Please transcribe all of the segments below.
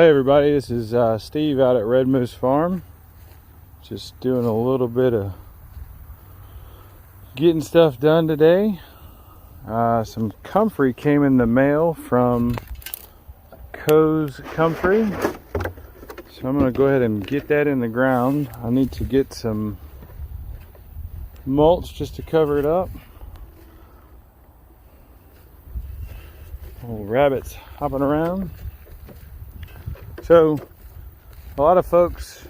Hey everybody, this is Steve out at Red Moose Farm. Just doing a little bit of getting stuff done today. Some comfrey came in the mail from Co's Comfrey. So I'm going to go ahead and get that in the ground. I need to get some mulch just to cover it up. Little rabbits hopping around. So a lot of folks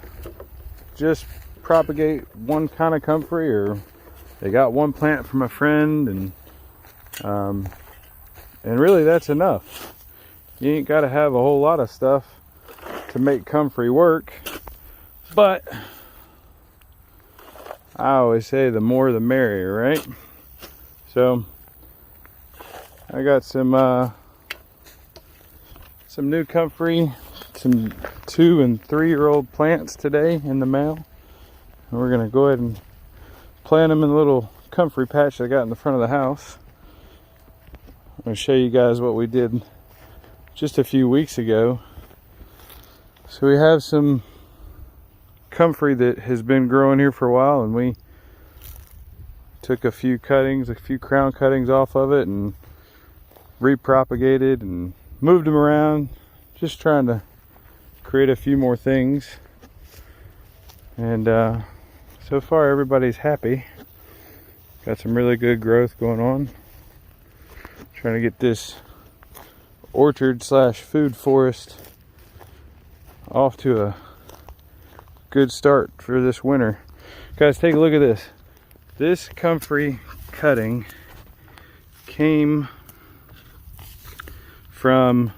just propagate one kind of comfrey, or they got one plant from a friend, and really that's enough. You ain't got to have a whole lot of stuff to make comfrey work, but I always say the more the merrier, right? So I got some new comfrey, some 2- and 3-year-old plants today in the mail, and we're gonna go ahead and plant them in a little comfrey patch I got in the front of the house. I'm gonna show you guys what we did just a few weeks ago. So we have some comfrey that has been growing here for a while, and we took a few crown cuttings off of it and repropagated and moved them around, just trying to create a few more things. And so far everybody's happy. Got some really good growth going on. Trying to get this orchard slash food forest off to a good start for this winter. Guys, take a look at this. This comfrey cutting came from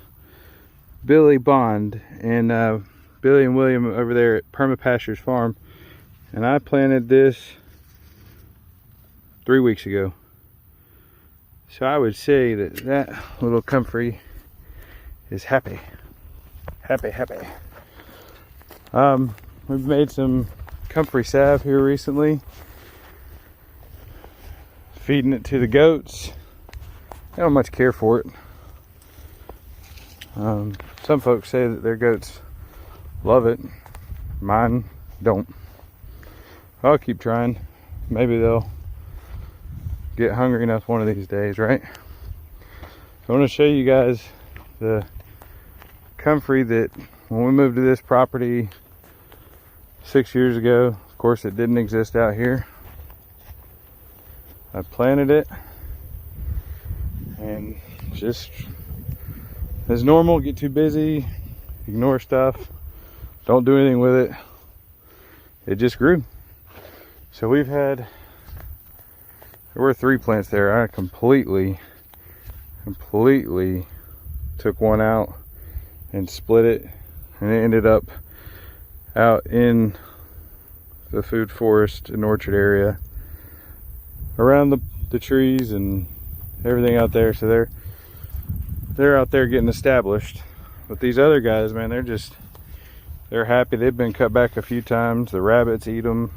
Billy Bond and Billy and William over there at Permapastures Farm, and I planted this 3 weeks ago. So I would say that little comfrey is happy. We've made some comfrey salve here recently, feeding it to the goats. I don't much care for it. Some folks say that their goats love it. Mine don't. I'll keep trying. Maybe they'll get hungry enough one of these days, right? I want to show you guys the comfrey that when we moved to this property 6 years ago, of course it didn't exist out here. I planted it and just as normal, get too busy, ignore stuff, don't do anything with it. It just grew. So there were 3 plants there. I completely took one out and split it, and it ended up out in the food forest and orchard area around the trees and everything out there. So they're out there getting established. But these other guys, man, they're happy. They've been cut back a few times. The rabbits eat them.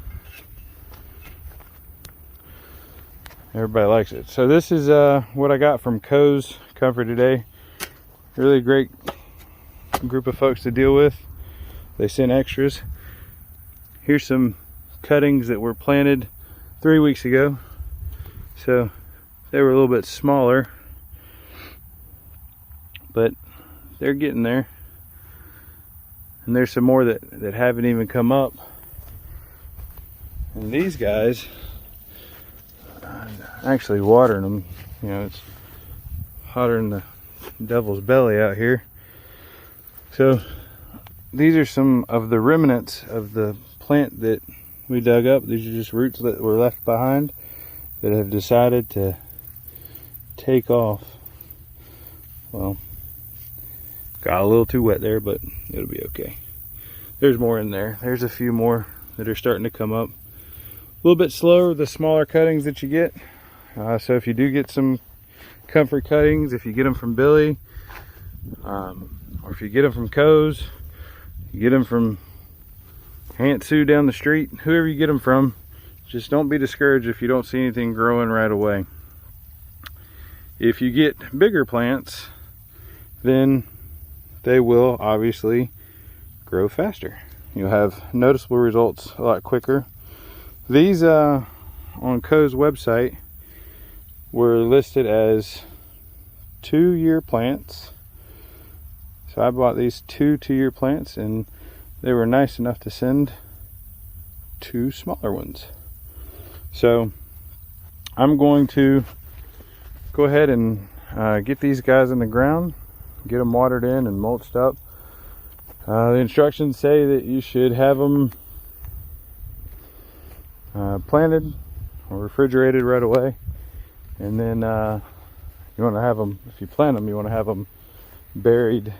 Everybody likes it. So this is what I got from Co's Comfrey today. Really great group of folks to deal with. They sent extras. Here's some cuttings that were planted 3 weeks ago. So they were a little bit smaller, but they're getting there. And there's some more that haven't even come up. And these guys, I'm actually watering them. You know, it's hotter than the devil's belly out here. So these are some of the remnants of the plant that we dug up. These are just roots that were left behind that have decided to take off. Well, got a little too wet there, but it'll be okay. There's more in there. There's a few more that are starting to come up. A little bit slower, the smaller cuttings that you get. So if you do get some comfrey cuttings, if you get them from Billy, or if you get them from Co's, you get them from Aunt Sue down the street, whoever you get them from, just don't be discouraged if you don't see anything growing right away. If you get bigger plants, then they will obviously grow faster. You'll have noticeable results a lot quicker. These on Co's website were listed as 2-year plants. So I bought these 2-year plants, and they were nice enough to send 2 smaller ones. So I'm going to go ahead and get these guys in the ground, get them watered in and mulched up. The instructions say that you should have them planted or refrigerated right away, and then you want to have them, if you plant them, you want to have them buried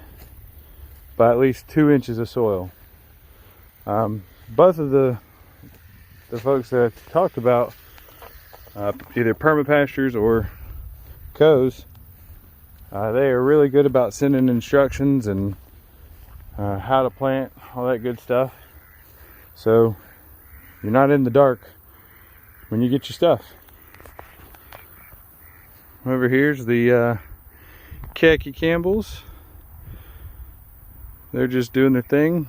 by at least 2 inches of soil. Both of the folks that I talked about, either permapastures or Co's, they are really good about sending instructions and how to plant, all that good stuff. So you're not in the dark when you get your stuff. Over here's the khaki Campbells. They're just doing their thing.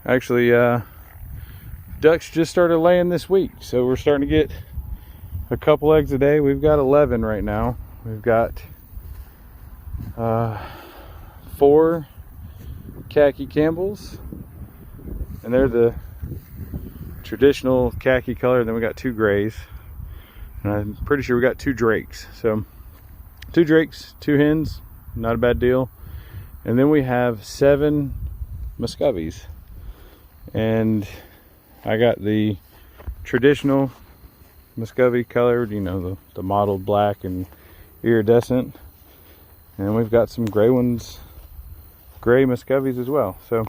Actually, ducks just started laying this week, so we're starting to get a couple eggs a day. We've got 11 right now. We've got 4 khaki Campbells, and they're the traditional khaki color. And then we got 2 grays, and I'm pretty sure we got 2 drakes. So 2 drakes, 2 hens, not a bad deal. And then we have 7 Muscovies, and I got the traditional Muscovy colored, you know, the mottled black and iridescent, and we've got some gray ones, gray Muscovies as well. So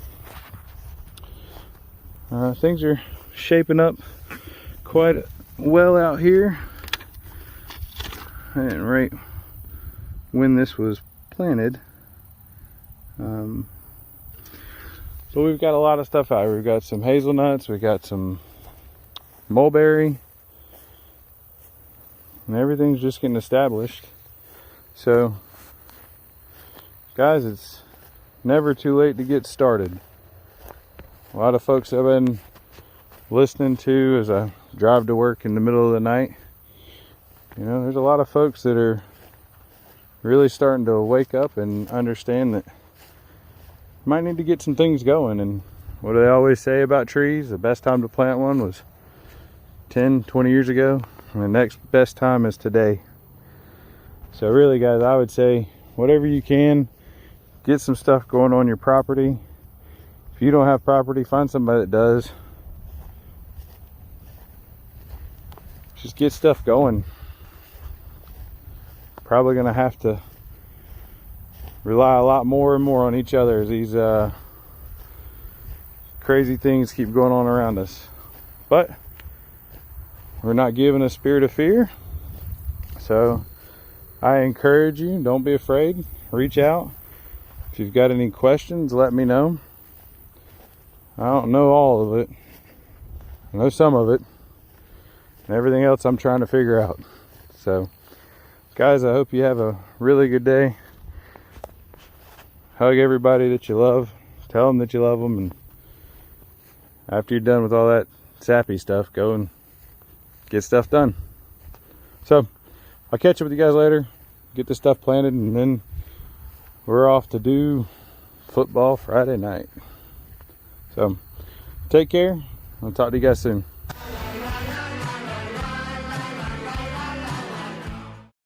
things are shaping up quite well out here. And right when this was planted, so we've got a lot of stuff out here. We've got some hazelnuts, we've got some mulberry, and everything's just getting established. So guys, it's never too late to get started. A lot of folks I've been listening to as I drive to work in the middle of the night, you know, there's a lot of folks that are really starting to wake up and understand that you might need to get some things going. And what do they always say about trees? The best time to plant one was 10, 20 years ago, and the next best time is today. So really, guys, I would say whatever you can, get some stuff going on your property. If you don't have property, find somebody that does. Just get stuff going. Probably gonna have to rely a lot more and more on each other as these crazy things keep going on around us. But we're not given a spirit of fear. So I encourage you, don't be afraid. Reach out. If you've got any questions, let me know. I don't know all of it. I know some of it. And everything else I'm trying to figure out. So guys, I hope you have a really good day. Hug everybody that you love. Tell them that you love them. And after you're done with all that sappy stuff, go and get stuff done. So I'll catch up with you guys later. Get this stuff planted, and then we're off to do football Friday night. So take care. I'll talk to you guys soon.